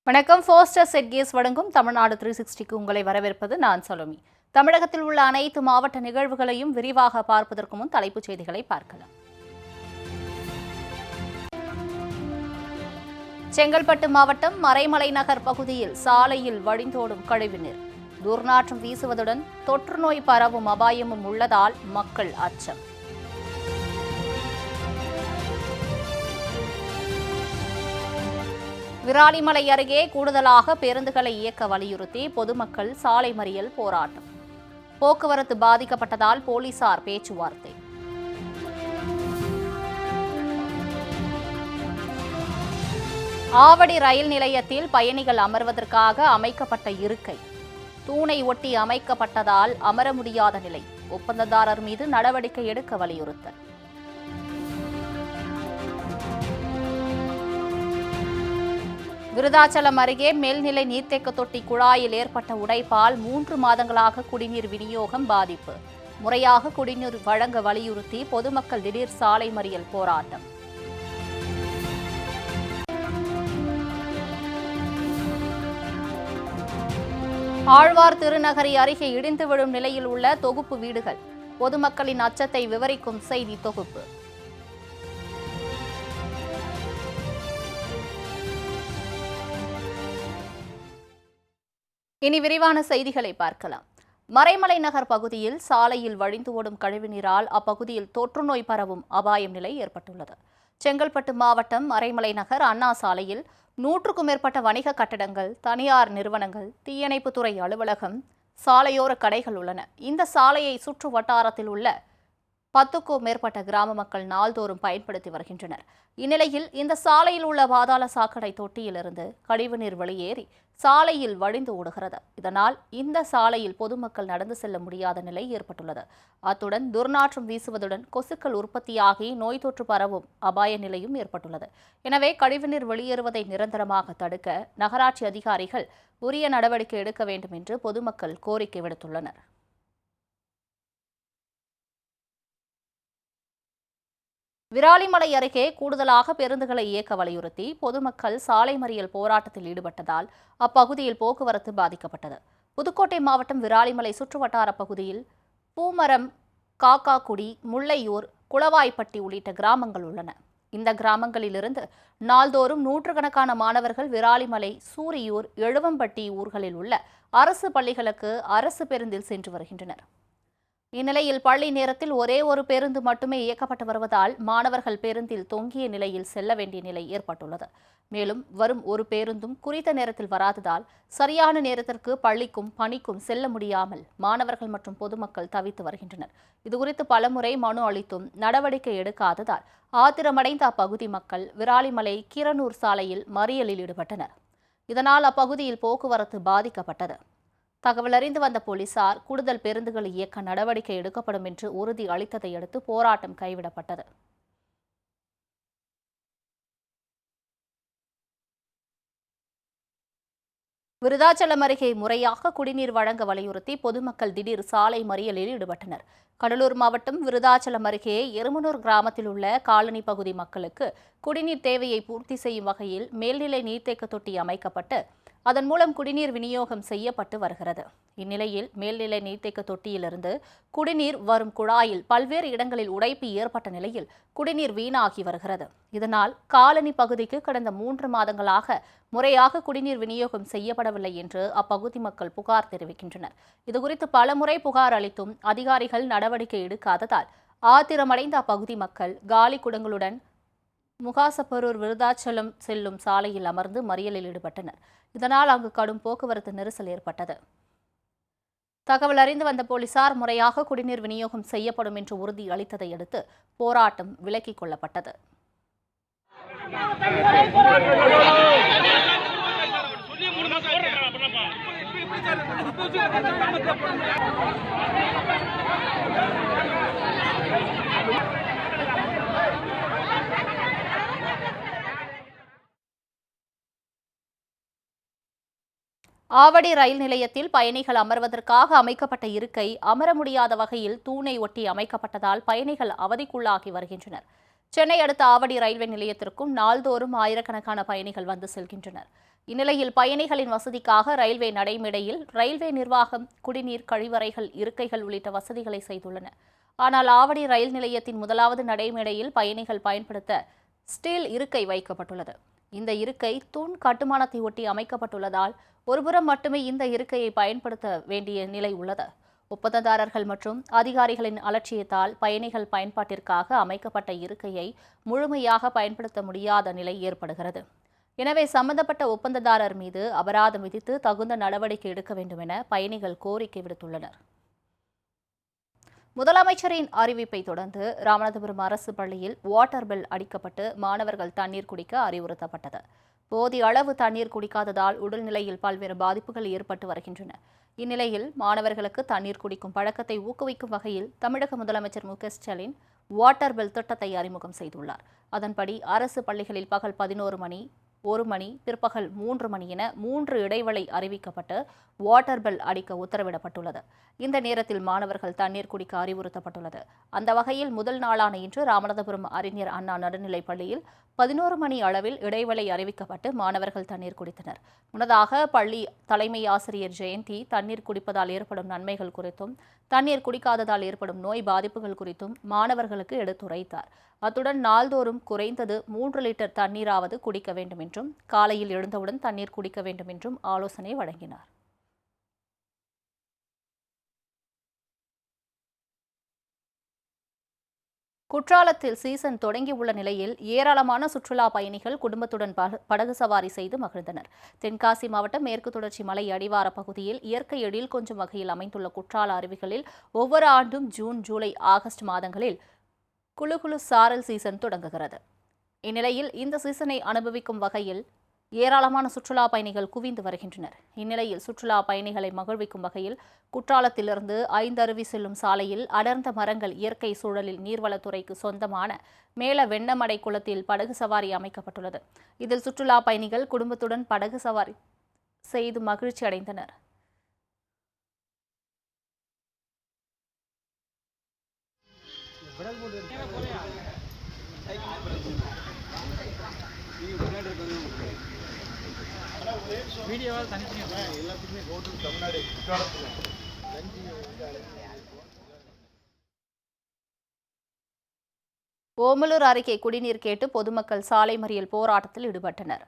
வணக்கம். ஃபோஸ்டர் செட்கேஸ் வழங்கும் தமிழ்நாடு 360க்கு உங்களை வரவேற்பது நான் சலோமி. தமிழகத்தில் உள்ள அனைத்து மாவட்ட நிகழ்வுகளையும் விரிவாக பார்ப்பதற்கு முன் தலைப்புச் செய்திகளை பார்க்கலாம். செங்கல்பட்டு மாவட்டம் மறைமலை நகர் பகுதியில் சாலையில் வழிந்தோடும் கழிவுநீர் துர்நாற்றம் வீசுவதுடன் தொற்று நோய் பரவும் அபாயமும் உள்ளதால் மக்கள் அச்சம். விராலிமலை அருகே கூடுதலாக பேருந்துகளை இயக்க வலியுறுத்தி பொதுமக்கள் சாலை மறியல் போராட்டம். போக்குவரத்து பாதிக்கப்பட்டதால் போலீசார் பேச்சுவார்த்தை. ஆவடி ரயில் நிலையத்தில் பயணிகள் அமர்வதற்காக அமைக்கப்பட்ட இருக்கை தூணை ஒட்டி அமைக்கப்பட்டதால் அமர முடியாத நிலை. ஒப்பந்ததாரர் மீது நடவடிக்கை எடுக்க வலியுறுத்தல். விருதாச்சலம் அருகே மேல்நிலை நீர்த்தேக்க தொட்டி குழாயில் ஏற்பட்ட உடைப்பால் 3 மாதங்களாக குடிநீர் விநியோகம் பாதிப்பு. முறையாக குடிநீர் வழங்க வலியுறுத்தி பொதுமக்கள் திடீர் சாலை மறியல் போராட்டம். ஆழ்வார் திருநகரி அருகே இடிந்து விழும் நிலையில் உள்ள தொகுப்பு வீடுகள் பொதுமக்களின் அச்சத்தை விவரிக்கும் செய்தி தொகுப்பு. இனி விரிவான செய்திகளை பார்க்கலாம். மறைமலை நகர் பகுதியில் சாலையில் வழிந்து ஓடும் கழிவுநீரால் அப்பகுதியில் தொற்று நோய் பரவும் அபாயம் நிலை ஏற்பட்டுள்ளது. செங்கல்பட்டு மாவட்டம் மறைமலை நகர் அண்ணா சாலையில் 100க்கும் மேற்பட்ட வணிக கட்டடங்கள், தனியார் நிறுவனங்கள், தீயணைப்புத்துறை அலுவலகம், சாலையோர கடைகள் உள்ளன. இந்த சாலையை சுற்று வட்டாரத்தில் உள்ள 10க்கும் மேற்பட்ட கிராம மக்கள் நாள்தோறும் பயன்படுத்தி வருகின்றனர். இந்நிலையில் இந்த சாலையில் உள்ள பாதாள சாக்கடை தொட்டியிலிருந்து கழிவுநீர் வெளியேறி சாலையில் வழிந்து ஓடுகிறது. இதனால் இந்த சாலையில் பொதுமக்கள் நடந்து செல்ல முடியாத நிலை ஏற்பட்டுள்ளது. அத்துடன் துர்நாற்றம் வீசுவதுடன் கொசுக்கள் உற்பத்தியாகி நோய் தொற்று பரவும் அபாய நிலையும் ஏற்பட்டுள்ளது. எனவே கழிவுநீர் வெளியேறுவதை நிரந்தரமாக தடுக்க நகராட்சி அதிகாரிகள் உரிய நடவடிக்கை எடுக்க வேண்டும் என்று பொதுமக்கள் கோரிக்கை விடுத்துள்ளனர். விராலிமலை அருகே கூடுதலாக பேருந்துகளை இயக்க வலியுறுத்தி பொதுமக்கள் சாலை மறியல் போராட்டத்தில் ஈடுபட்டதால் அப்பகுதியில் போக்குவரத்து பாதிக்கப்பட்டது. புதுக்கோட்டை மாவட்டம் விராலிமலை சுற்றுவட்டார பகுதியில் பூமரம், காக்காக்குடி, முல்லையூர், குளவாய்ப்பட்டி உள்ளிட்ட கிராமங்கள் உள்ளன. இந்த கிராமங்களிலிருந்து நாள்தோறும் நூற்றுக்கணக்கான மாணவர்கள் விராலிமலை, சூரியூர், எழுவம்பட்டி ஊர்களில் உள்ள அரசு பள்ளிகளுக்கு அரசு பேருந்தில் சென்று வருகின்றனர். இந்நிலையில் பள்ளி நேரத்தில் ஒரே ஒரு பேருந்து மட்டுமே இயக்கப்பட்டு வருவதால் மாணவர்கள் பேருந்தில் தொங்கிய நிலையில் செல்ல வேண்டிய நிலை ஏற்பட்டுள்ளது. மேலும் வரும் ஒரு பேருந்தும் குறித்த நேரத்தில் வராததால் சரியான நேரத்திற்கு பள்ளிக்கும் பணிக்கும் செல்ல முடியாமல் மாணவர்கள் மற்றும் பொதுமக்கள் தவித்து வருகின்றனர். இதுகுறித்து பலமுறை மனு அளித்தும் நடவடிக்கை எடுக்காததால் ஆத்திரமடைந்த அப்பகுதி மக்கள் விராலிமலை கீரனூர் சாலையில் மறியலில் ஈடுபட்டனர். இதனால் அப்பகுதியில் போக்குவரத்து பாதிக்கப்பட்டது. தகவல் அறிந்து வந்த போலீசார் கூடுதல் பேருந்துகளை இயக்க நடவடிக்கை எடுக்கப்படும் என்று உறுதி அளித்ததை அடுத்து போராட்டம் கைவிடப்பட்டது. விருதாச்சலம் அருகே முறையாக குடிநீர் வழங்க வலியுறுத்தி பொதுமக்கள் திடீர் சாலை மறியலில் ஈடுபட்டனர். கடலூர் மாவட்டம் விருதாச்சலம் அருகே எருமனூர் கிராமத்தில் உள்ள காலனி பகுதி மக்களுக்கு குடிநீர் தேவையை பூர்த்தி செய்யும் வகையில் மேல்நிலை நீர்த்தேக்க தொட்டி அமைக்கப்பட்டு அதன் மூலம் குடிநீர் விநியோகம் செய்யப்பட்டு வருகிறது. இந்நிலையில் மேல்நிலை நீர்த்தேக்க தொட்டியிலிருந்து குடிநீர் வரும் குழாயில் பல்வேறு இடங்களில் உடைப்பு ஏற்பட்ட நிலையில் குடிநீர் வீணாகி வருகிறது. இதனால் காலனி பகுதிக்கு கடந்த 3 மாதங்களாக முறையாக குடிநீர் விநியோகம் செய்யப்படவில்லை என்று அப்பகுதி மக்கள் புகார் தெரிவிக்கின்றனர். இதுகுறித்து பலமுறை புகார் அளித்தும் அதிகாரிகள் நடவடிக்கை எடுக்காததால் ஆத்திரமடைந்த அப்பகுதி மக்கள் காலி குடங்களுடன் முகாசப்பரூர் விருதாச்சலம் செல்லும் சாலையில் அமர்ந்து மறியலில் ஈடுபட்டனர். இதனால் அங்கு கடும் போக்குவரத்து நெரிசல் ஏற்பட்டது. தகவல் அறிந்து வந்த போலீசார் முறையாக குடிநீர் விநியோகம் செய்யப்படும் என்று உறுதி அளித்ததை அடுத்து போராட்டம் விலக்கிக் கொள்ளப்பட்டது. ஆவடி ரயில் நிலையத்தில் பயணிகள் அமர்வதற்காக அமைக்கப்பட்ட இருக்கை அமர முடியாத வகையில் தூணை ஒட்டி அமைக்கப்பட்டதால் பயணிகள் அவதிக்குள்ளாகி வருகின்றனர். சென்னை அடுத்த ஆவடி ரயில்வே நிலையத்திற்கும் நாள்தோறும் ஆயிரக்கணக்கான பயணிகள் வந்து செல்கின்றனர். இந்நிலையில் பயணிகளின் வசதிக்காக ரயில்வே நடைமேடையில் ரயில்வே நிர்வாகம் குடிநீர், கழிவறைகள், இருக்கைகள் உள்ளிட்ட வசதிகளை செய்துள்ளன. ஆனால் ஆவடி ரயில் நிலையத்தின் முதலாவது நடைமேடையில் பயணிகள் பயன்படுத்த ஸ்டீல் இருக்கை வைக்கப்பட்டுள்ளது. இந்த இருக்கை தூண் கட்டுமானத்தை ஒட்டி அமைக்கப்பட்டுள்ளதால் ஒருபுறம் மட்டுமே இந்த இருக்கையை பயன்படுத்த வேண்டிய நிலை உள்ளது. ஒப்பந்ததாரர்கள் மற்றும் அதிகாரிகளின் அலட்சியத்தால் பயணிகள் பயன்பாட்டிற்காக அமைக்கப்பட்ட இருக்கையை முழுமையாக பயன்படுத்த முடியாத நிலை ஏற்படுகிறது. எனவே சம்பந்தப்பட்ட ஒப்பந்ததாரர் மீது அபராதம் விதித்து தகுந்த நடவடிக்கை எடுக்க வேண்டும் என பயணிகள் கோரிக்கை விடுத்துள்ளனர். முதலமைச்சரின் அறிவிப்பை தொடர்ந்து ராமநாதபுரம் அரசு பள்ளியில் வாட்டர் பெல் அடிக்கப்பட்டு மாணவர்கள் தண்ணீர் குடிக்க அறிவுறுத்தப்பட்டது. போதிய அளவு தண்ணீர் குடிக்காததால் உடல்நிலையில் பல்வேறு பாதிப்புகள் ஏற்பட்டு வருகின்றன. இந்நிலையில் மாணவர்களுக்கு தண்ணீர் குடிக்கும் பழக்கத்தை ஊக்குவிக்கும் வகையில் தமிழக முதலமைச்சர் மு.க.ஸ்டாலின் வாட்டர் பெல் திட்டத்தை அறிமுகம் செய்துள்ளார். அதன்படி அரசு பள்ளிகளில் பகல் 11 மணி, 1 மணி, பிற்பகல் 3 மணி என 3 இடைவெளி அறிவிக்கப்பட்டு வாட்டர் பெல் அடிக்க உத்தரவிடப்பட்டுள்ளது. இந்த நேரத்தில் மாணவர்கள் தண்ணீர் குடிக்க அறிவுறுத்தப்பட்டுள்ளது. அந்த வகையில் முதல் நாளான இன்று ராமநாதபுரம் அறிஞர் அண்ணா நடுநிலைப் பள்ளியில் 11 மணி அளவில் இடைவெளி அறிவிக்கப்பட்டு மாணவர்கள் தண்ணீர் குடித்தனர். முன்னதாக பள்ளி தலைமை ஆசிரியர் ஜெயந்தி தண்ணீர் குடிப்பதால் ஏற்படும் நன்மைகள் குறித்தும் தண்ணீர் குடிக்காததால் ஏற்படும் நோய் பாதிப்புகள் குறித்தும் மாணவர்களுக்கு எடுத்துரைத்தார். அத்துடன் நாள்தோறும் குறைந்தது 3 லிட்டர் தண்ணீராவது குடிக்க வேண்டும் என்றும் காலையில் எழுந்தவுடன் தண்ணீர் குடிக்க வேண்டும் என்றும் ஆலோசனை வழங்கினார். குற்றாலத்தில் சீசன் தொடங்கியுள்ள நிலையில் ஏராளமான சுற்றுலா பயணிகள் குடும்பத்துடன் படகு சவாரி செய்து மகிழ்ந்தனர். தென்காசி மாவட்டம் மேற்கு தொடர்ச்சி மலை அடிவார பகுதியில் இயற்கை எழில் கொஞ்சம் வகையில் அமைந்துள்ள குற்றால அருவிகளில் ஒவ்வொரு ஆண்டும் ஜூன், ஜூலை, ஆகஸ்ட் மாதங்களில் குளு சாரல் சீசன் தொடங்குகிறது. இந்நிலையில் இந்த சீசனை அனுபவிக்கும் வகையில் ஏராளமான சுற்றுலா பயணிகள் குவிந்து வருகின்றனர். இந்நிலையில் சுற்றுலா பயணிகளை மகிழ்விக்கும் வகையில் குற்றாலத்திலிருந்து 5 அருவி செல்லும் சாலையில் அடர்ந்த மரங்கள், இயற்கை சூழலில் நீர்வளத்துறைக்கு சொந்தமான மேல வெண்ணமடை குளத்தில் படகு சவாரி அமைக்கப்பட்டுள்ளது. இதில் சுற்றுலா பயணிகள் குடும்பத்துடன் படகு சவாரி செய்து மகிழ்ச்சி அடைந்தனர். ஓமலூர் அருகே குடிநீர் கேட்டு பொதுமக்கள் சாலை மறியல் போராட்டத்தில் ஈடுபட்டனர்.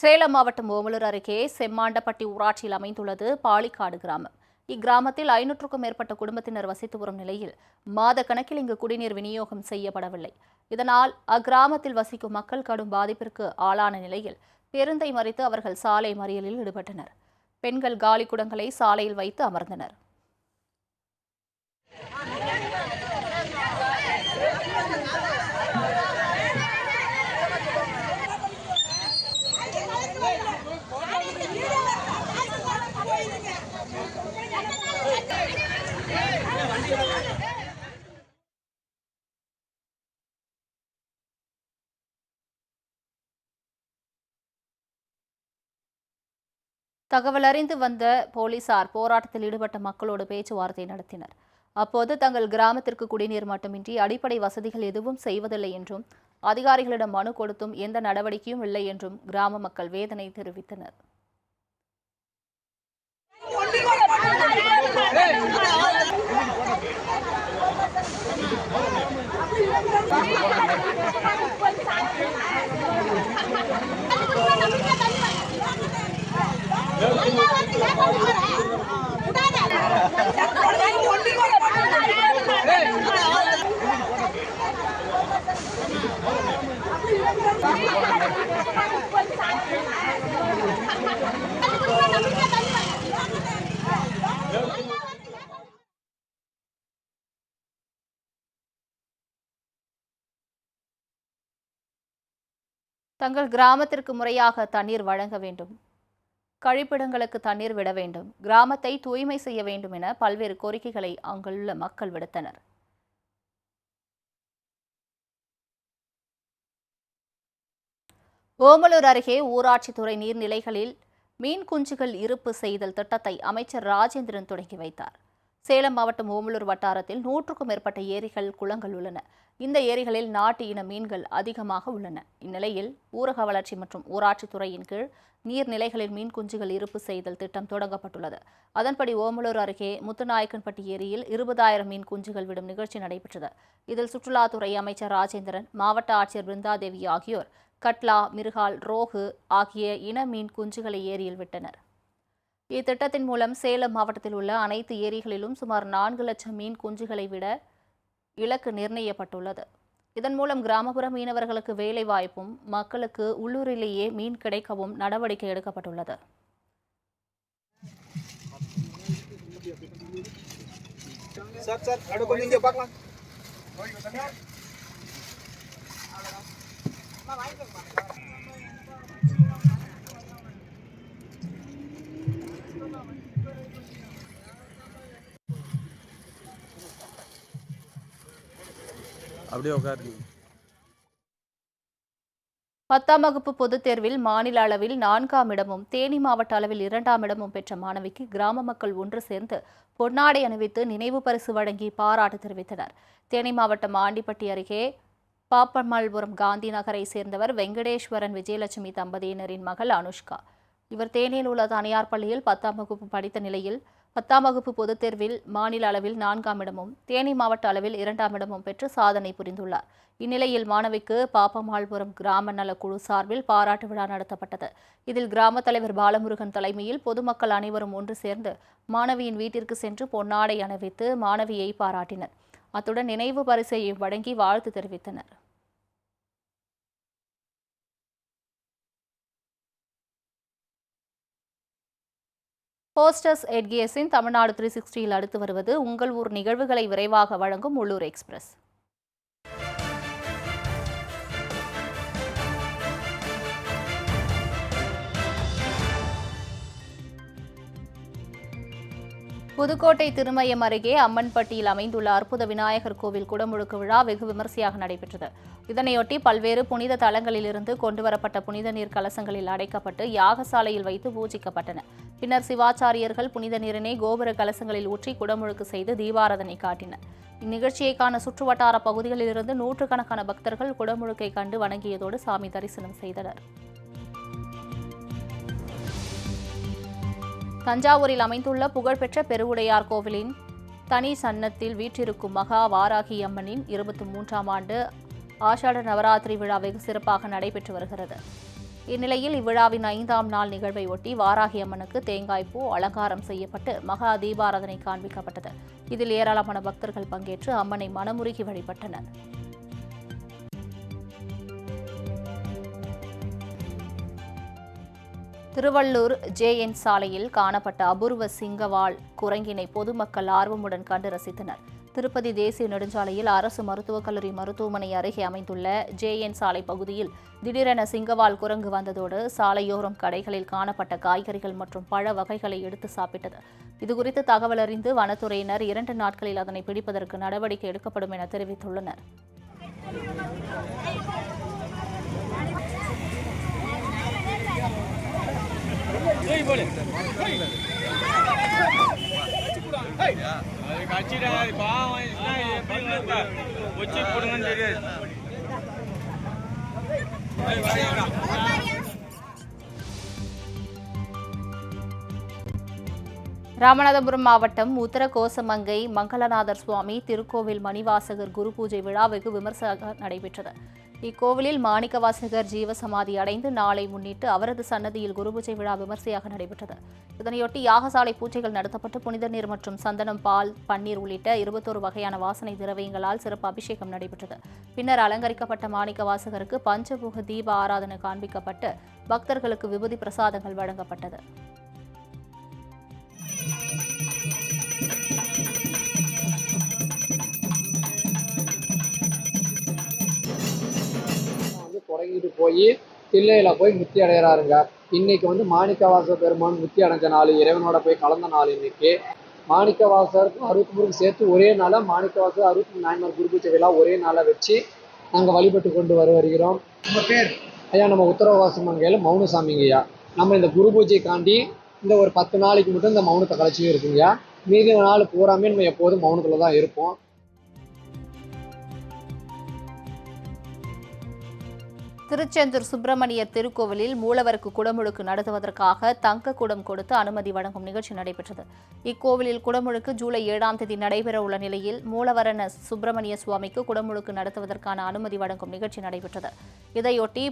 சேலம் மாவட்டம் ஓமலூர் அருகே செம்மாண்டப்பட்டி ஊராட்சியில் அமைந்துள்ளது பாலிக்காடு கிராமம். இக்கிராமத்தில் 500க்கும் மேற்பட்ட குடும்பத்தினர் வசித்து வரும் நிலையில் மாத கணக்கில் இங்கு குடிநீர் விநியோகம் செய்யப்படவில்லை. இதனால் அக்கிராமத்தில் வசிக்கும் மக்கள் கடும் பாதிப்பிற்கு ஆளான நிலையில் பேருந்தை மறித்து அவர்கள் சாலை மறியலில் ஈடுபட்டனர். பெண்கள் காலி குடங்களை சாலையில் வைத்து அமர்ந்தனர். தகவல் அறிந்து வந்த போலீசார் போராட்டத்தில் ஈடுபட்ட மக்களோடு பேச்சுவார்த்தை நடத்தினர். அப்போது தங்கள் கிராமத்திற்கு குடிநீர் மட்டுமின்றி அடிப்படை வசதிகள் எதுவும் செய்வதில்லை என்றும் அதிகாரிகளிடம் மனு கொடுத்தும் எந்த நடவடிக்கையும் இல்லை என்றும் கிராம மக்கள் வேதனை தெரிவித்தனர். தங்கள் கிராமத்திற்கு முறையாக தண்ணீர் வழங்க வேண்டும், கழிப்பிடங்களுக்கு தண்ணீர் விட வேண்டும், கிராமத்தை தூய்மை செய்ய வேண்டும் என பல்வேறு கோரிக்கைகளை அங்குள்ள மக்கள் விடுத்தனர். ஓமலூர் அருகே ஊராட்சித்துறை நீர்நிலைகளில் மீன் குஞ்சுகள் இருப்பு செய்தல் திட்டத்தை அமைச்சர் ராஜேந்திரன் தொடங்கி வைத்தார். சேலம் மாவட்டம் ஓமலூர் வட்டாரத்தில் 100க்கும் மேற்பட்ட ஏரிகள், குளங்கள் உள்ளன. இந்த ஏரிகளில் நாட்டு இன மீன்கள் அதிகமாக உள்ளன. இந்நிலையில் ஊரக வளர்ச்சி மற்றும் ஊராட்சித்துறையின் கீழ் நீர்நிலைகளில் மீன் குஞ்சுகள் இருப்பு செய்தல் திட்டம் தொடங்கப்பட்டுள்ளது. அதன்படி ஓமலூர் அருகே முத்துநாயக்கன்பட்டி ஏரியில் 20,000 மீன் குஞ்சுகள் விடும் நிகழ்ச்சி நடைபெற்றது. இதில் சுற்றுலாத்துறை அமைச்சர் ராஜேந்திரன், மாவட்ட ஆட்சியர் பிருந்தாதேவி ஆகியோர் கட்லா, மிருகால், ரோகு ஆகிய இன மீன் குஞ்சுகளை ஏரியில் விட்டனர். இத்திட்டத்தின் மூலம் சேலம் மாவட்டத்தில் உள்ள அனைத்து ஏரிகளிலும் சுமார் 4 லட்சம் மீன் குஞ்சுகளை விட இலக்கு நிர்ணயிக்கப்பட்டுள்ளது. இதன் மூலம் கிராமப்புற மீனவர்களுக்கு வேலை வாய்ப்பும், மக்களுக்கு உள்ளூரிலேயே மீன் கிடைக்கவும் நடவடிக்கை எடுக்கப்பட்டுள்ளது. அப்படியே உட்காருங்க. 10ஆம் வகுப்பு பொதுத் தேர்வில் மாநில அளவில் 4ஆம் இடமும், தேனி மாவட்ட அளவில் 2ஆம் இடமும் பெற்ற மாணவிக்கு கிராம மக்கள் ஒன்று சேர்ந்து பொன்னாடை அணிவித்து நினைவு பரிசு வழங்கி பாராட்டு தெரிவித்தனர். தேனி மாவட்டம் ஆண்டிப்பட்டி அருகே பாப்பமல்புரம் காந்தி நகரை சேர்ந்தவர் வெங்கடேஸ்வரன் விஜயலட்சுமி தம்பதியினரின் மகள் அனுஷ்கா. இவர் தேனியில் உள்ள தனியார் பள்ளியில் 10ஆம் வகுப்பு படித்த நிலையில் 10ஆம் வகுப்பு பொதுத் தேர்வில் மாநில அளவில் 4ஆம் இடமும், தேனி மாவட்ட அளவில் 2ஆம் இடமும் பெற்று சாதனை புரிந்துள்ளார். இந்நிலையில் மாணவிக்கு பாப்பமால்புரம் கிராம நல குழு சார்பில் பாராட்டு விழா நடத்தப்பட்டது. இதில் கிராம தலைவர் பாலமுருகன் தலைமையில் பொதுமக்கள் அனைவரும் ஒன்று சேர்ந்து மாணவியின் வீட்டிற்கு சென்று பொன்னாடை அணிவித்து மாணவியை பாராட்டினர். அத்துடன் நினைவு பரிசை வழங்கி வாழ்த்து தெரிவித்தனர். ஹோஸ்டஸ் எட்கியஸின் தமிழ்நாடு 360யில் அடுத்து வருவது உங்கள் ஊர் நிகழ்வுகளை விரைவாக வழங்கும் உள்ளூர் எக்ஸ்பிரஸ். புதுக்கோட்டை திருமயம் அருகே அம்மன்பட்டியில் அமைந்துள்ள அற்புத விநாயகர் கோவில் குடமுழுக்கு விழா வெகு விமரிசையாக நடைபெற்றது. இதனையொட்டி பல்வேறு புனித தலங்களிலிருந்து கொண்டுவரப்பட்ட புனித நீர் கலசங்களில் அடைக்கப்பட்டு யாகசாலையில் வைத்து பூஜிக்கப்பட்டன. பின்னர் சிவாச்சாரியர்கள் புனித நீரினை கோபுர கலசங்களில் ஊற்றி குடமுழுக்கு செய்து தீபாராதனை காட்டினர். இந்நிகழ்ச்சியை காண சுற்றுவட்டார பகுதிகளிலிருந்து நூற்றுக்கணக்கான பக்தர்கள் குடமுழுக்கை கண்டு வணங்கியதோடு சாமி தரிசனம் செய்தனர். தஞ்சாவூரில் அமைந்துள்ள புகழ்பெற்ற பெருவுடையார் கோவிலின் தனி சன்னத்தில் வீற்றிருக்கும் மகா வாராகி அம்மனின் 23ஆம் ஆண்டு ஆஷாட நவராத்திரி விழா வெகு சிறப்பாக நடைபெற்று வருகிறது. இந்நிலையில் இவ்விழாவின் 5ஆம் நாள் நிகழ்வை ஒட்டி வாராகி அம்மனுக்கு தேங்காய்ப்பூ அலங்காரம் செய்யப்பட்டு மகா தீபாராதனை காண்பிக்கப்பட்டது. இதில் ஏராளமான பக்தர்கள் பங்கேற்று அம்மனை மனமுருகி வழிபட்டனர். திருவள்ளூர் JN சாலையில் காணப்பட்ட அபூர்வ சிங்கவால் குரங்கினை பொதுமக்கள் ஆர்வமுடன் கண்டு ரசித்தனர். திருப்பதி தேசிய நெடுஞ்சாலையில் அரசு மருத்துவக் கல்லூரி மருத்துவமனை அருகே அமைந்துள்ள JN சாலை பகுதியில் திடீரென சிங்கவால் குரங்கு வந்ததோடு சாலையோரம் கடைகளில் காணப்பட்ட காய்கறிகள் மற்றும் பழ வகைகளை எடுத்து சாப்பிட்டது. இதுகுறித்து தகவல் அறிந்து வனத்துறையினர் 2 நாட்களில் அதனை பிடிப்பதற்கு நடவடிக்கை எடுக்கப்படும் என தெரிவித்துள்ளனர். ராமநாதபுரம் மாவட்டம் உத்தரகோசமங்கை மங்களநாதர் சுவாமி திருக்கோவில் மணிவாசகர் குரு பூஜை விழா வெகு விமர்சையாக நடைபெற்றது. இக்கோவிலில் மாணிக்கவாசகர் ஜீவசமாதி அடைந்து நாளை முன்னிட்டு அவரது சன்னதியில் குருபூஜை விழா விமர்சையாக நடைபெற்றது. இதனையொட்டி யாகசாலை பூஜைகள் நடத்தப்பட்டு புனித நீர் மற்றும் சந்தனம், பால், பன்னீர் உள்ளிட்ட 21 வகையான வாசனை திரவியங்களால் சிறப்பு அபிஷேகம் நடைபெற்றது. பின்னர் அலங்கரிக்கப்பட்ட மாணிக்கவாசகருக்கு பஞ்சமுக தீப ஆராதனை காண்பிக்கப்பட்டு பக்தர்களுக்கு விபூதி பிரசாதங்கள் வழங்கப்பட்டது. தொடங்கிட்டு போய் தில்லையில போய் முத்தி அடைகிறாருங்க. இன்னைக்கு மாணிக்கவாச பெருமான் முத்தி அடைஞ்ச நாள், இறைவனோட போய் கலந்த நாள். இன்னைக்கு மாணிக்கவாசருக்கும் 63 சேர்த்து ஒரே நாளாக மாணிக்கவாசர் 63 நாயன்மார் குருபூஜை விழா ஒரே நாளாக வச்சு நாங்கள் வழிபட்டு கொண்டு வருகிறோம். நம்ம பேர் ஐயா, நம்ம உத்தரவாசமங்கையில் மௌனசாமிங்கய்யா. நம்ம இந்த குரு பூஜைக்காண்டி இந்த ஒரு 10 நாளைக்கு மட்டும் இந்த மௌனத்தை கலைச்சியும் இருக்குங்கய்யா. மீதி நாள் பூராமே நம்ம எப்போதும் மௌனத்தில் தான் இருப்போம். திருச்செந்தூர் சுப்பிரமணியர் திருக்கோவிலில் மூலவருக்கு குடமுழுக்கு நடத்துவதற்காக தங்க குடம் கொடுத்து அனுமதி வழங்கும் நிகழ்ச்சி நடைபெற்றது. இக்கோவிலில் குடமுழுக்கு ஜூலை 7ஆம் தேதி நடைபெறவுள்ள நிலையில் மூலவரன சுப்பிரமணிய சுவாமிக்கு குடமுழுக்கு நடத்துவதற்கான அனுமதி வழங்கும் நிகழ்ச்சி நடைபெற்றது. இதையொட்டி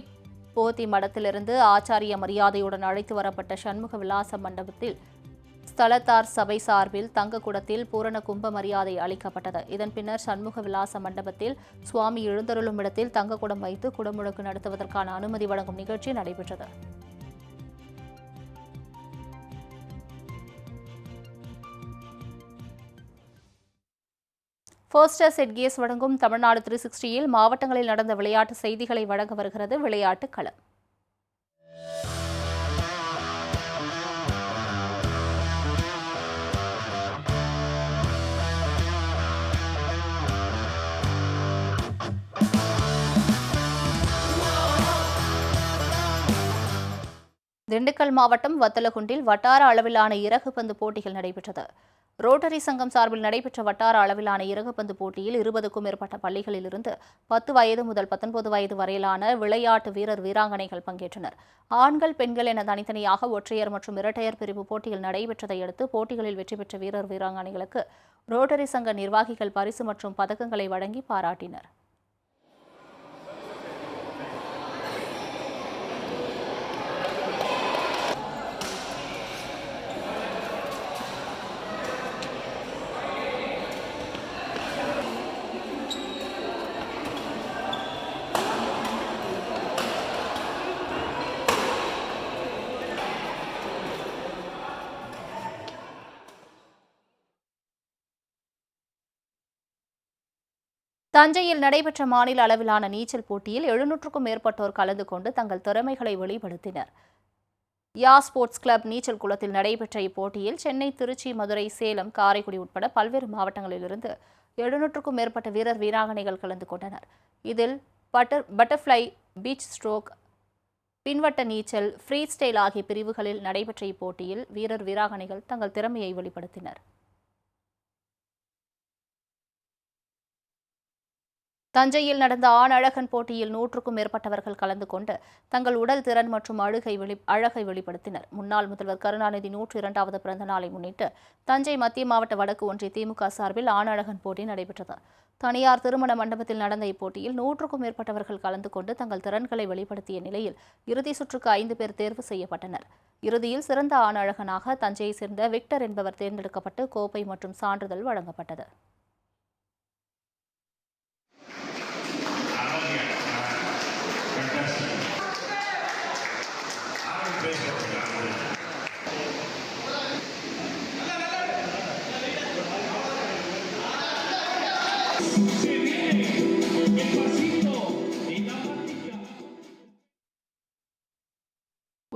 போத்தி மடத்திலிருந்து ஆச்சாரிய மரியாதையுடன் அழைத்து வரப்பட்ட சண்முக விலாச மண்டபத்தில் ஸ்தலத்தார் சபை சார்பில் தங்க குடத்தில் பூரண கும்ப மரியாதை அளிக்கப்பட்டது. இதன் பின்னர் சண்முக விலாச மண்டபத்தில் சுவாமி எழுந்தருளும் இடத்தில் தங்க குடம் வைத்து குடமுழுக்கு நடத்துவதற்கான அனுமதி வழங்கும் நிகழ்ச்சி நடைபெற்றது. ஃபர்ஸ்டர் செட்கேஸ் வழங்கும் தமிழ்நாடு 360யில் மாவட்டங்களில் நடந்த விளையாட்டு செய்திகளை வழங்க வருகிறது விளையாட்டு களம். திண்டுக்கல் மாவட்டம் வத்தலகுண்டில் வட்டார அளவிலான இறகுப்பந்து போட்டிகள் நடைபெற்றது. ரோட்டரி சங்கம் சார்பில் நடைபெற்ற வட்டார அளவிலான இறகுப்பந்து போட்டியில் 20க்கும் மேற்பட்ட பள்ளிகளிலிருந்து 10 வயது முதல் 19 வயது வரையிலான விளையாட்டு வீரர் வீராங்கனைகள் பங்கேற்றனர். ஆண்கள் பெண்கள் என தனித்தனியாக ஒற்றையர் மற்றும் இரட்டையர் பிரிவு போட்டிகள் நடைபெற்றதை அடுத்து போட்டிகளில் வெற்றி பெற்ற வீரர் வீராங்கனைகளுக்கு ரோட்டரி சங்க நிர்வாகிகள் பரிசு மற்றும் பதக்கங்களை வழங்கி பாராட்டினர். தஞ்சையில் நடைபெற்ற மாநில அளவிலான நீச்சல் போட்டியில் 700க்கும் மேற்பட்டோர் கலந்து கொண்டு தங்கள் திறமைகளை வெளிப்படுத்தினர். யா ஸ்போர்ட்ஸ் கிளப் நீச்சல் குளத்தில் நடைபெற்ற இப்போட்டியில் சென்னை, திருச்சி, மதுரை, சேலம், காரைக்குடி உட்பட பல்வேறு மாவட்டங்களிலிருந்து 700க்கும் மேற்பட்ட வீரர் வீராங்கனைகள் கலந்து கொண்டனர். இதில் பட்டர்ஃப்ளை, பீச் ஸ்ட்ரோக், பின்வட்ட நீச்சல், ஃப்ரீ ஸ்டைல் ஆகிய பிரிவுகளில் நடைபெற்ற இப்போட்டியில் வீரர் வீராங்கனைகள் தங்கள் திறமையை வெளிப்படுத்தினர். தஞ்சையில் நடந்த ஆண் அழகன் போட்டியில் 100க்கும் மேற்பட்டவர்கள் கலந்து கொண்டு தங்கள் உடல் திறன் மற்றும் அழகை வெளிப்படுத்தினர். முன்னாள் முதல்வர் கருணாநிதி 102வது பிறந்த நாளை முன்னிட்டு தஞ்சை மத்திய மாவட்ட வடக்கு ஒன்றிய திமுக சார்பில் ஆண் அழகன் போட்டி நடைபெற்றது. தனியார் திருமண மண்டபத்தில் நடந்த இப்போட்டியில் 100க்கும் மேற்பட்டவர்கள் கலந்து கொண்டு தங்கள் திறன்களை வெளிப்படுத்திய நிலையில் இறுதி சுற்றுக்கு 5 பேர் தேர்வு செய்யப்பட்டனர். இறுதியில் சிறந்த ஆண் அழகனாக தஞ்சையை சேர்ந்த விக்டர் என்பவர் தேர்ந்தெடுக்கப்பட்டு கோப்பை மற்றும் சான்றிதழ் வழங்கப்பட்டது.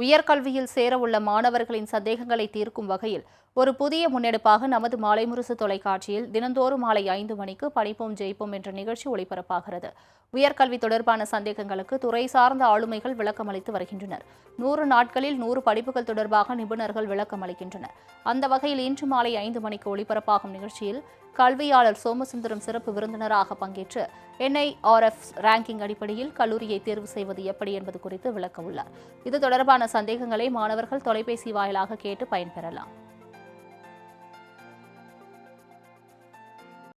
உயர்கல்வியில் சேரவுள்ள மாணவர்களின் சந்தேகங்களை தீர்க்கும் வகையில் ஒரு புதிய முன்னெடுப்பாக நமது மாலை முரசு தொலைக்காட்சியில் தினந்தோறும் மாலை 5 மணிக்கு படிப்போம் ஜெயிப்போம் என்ற நிகழ்ச்சி ஒளிபரப்பாகிறது. உயர்கல்வி தொடர்பான சந்தேகங்களுக்கு துறை சார்ந்த ஆளுமைகள் விளக்கம் அளித்து வருகின்றனர். 100 நாட்களில் 100 படிப்புகள் தொடர்பாக நிபுணர்கள் விளக்கம் அளிக்கின்றனர். அந்த வகையில் இன்று மாலை 5 மணிக்கு ஒளிபரப்பாகும் நிகழ்ச்சியில் கல்வியாளர் சோமசுந்தரம் சிறப்பு விருந்தினராக பங்கேற்று NIRF ரேங்கிங் அடிப்படையில் கல்லூரியை தேர்வு செய்வது எப்படி என்பது குறித்து விளக்க உள்ளார். இது தொடர்பான சந்தேகங்களை மாணவர்கள் தொலைபேசி வாயிலாக கேட்டு பயன்பெறலாம்.